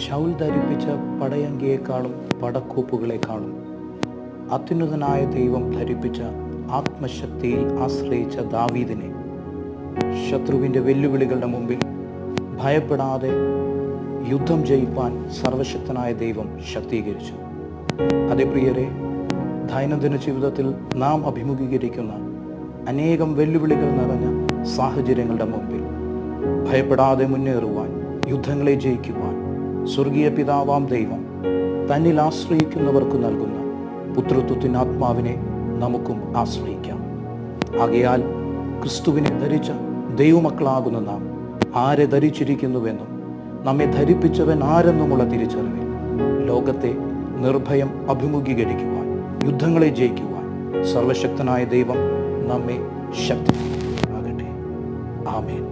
ശൗൽ ധരിപ്പിച്ച പടയങ്കിയേക്കാളും പടക്കോപ്പുകളെക്കാളും അത്യുന്നതനായ ദൈവം ധരിപ്പിച്ച ആത്മശക്തിയിൽ ആശ്രയിച്ച ദാവീദിനെ ശത്രുവിൻ്റെ വെല്ലുവിളികളുടെ മുമ്പിൽ ഭയപ്പെടാതെ യുദ്ധം ജയിപ്പാൻ സർവശക്തനായ ദൈവം ശക്തീകരിച്ചു. അതേ പ്രിയരെ, ദൈനംദിന ജീവിതത്തിൽ നാം അഭിമുഖീകരിക്കുന്ന അനേകം വെല്ലുവിളികൾ നിറഞ്ഞ സാഹചര്യങ്ങളുടെ മുമ്പിൽ ഭയപ്പെടാതെ മുന്നേറുവാൻ, യുദ്ധങ്ങളെ ജയിക്കുവാൻ സ്വർഗീയ പിതാവാം ദൈവം തന്നിൽ ആശ്രയിക്കുന്നവർക്ക് നൽകുന്ന പുത്രത്വത്തിൻ്റെ ആത്മാവിനെ നമുക്കും ആശ്രയിക്കാം. ആകയാൽ ക്രിസ്തുവിനെ ധരിച്ച ദൈവമക്കളാകുന്ന നാം ആരെ ധരിച്ചിരിക്കുന്നുവെന്നും നമ്മെ ധരിപ്പിച്ചവൻ ആരെന്നുമുള്ള തിരിച്ചറിവിൽ ലോകത്തെ നിർഭയം അഭിമുഖീകരിക്കുവാൻ, യുദ്ധങ്ങളെ ജയിക്കുവാൻ സർവശക്തനായ ദൈവം നമ്മെ ശക്തിയാകട്ടെ. ആമേൻ.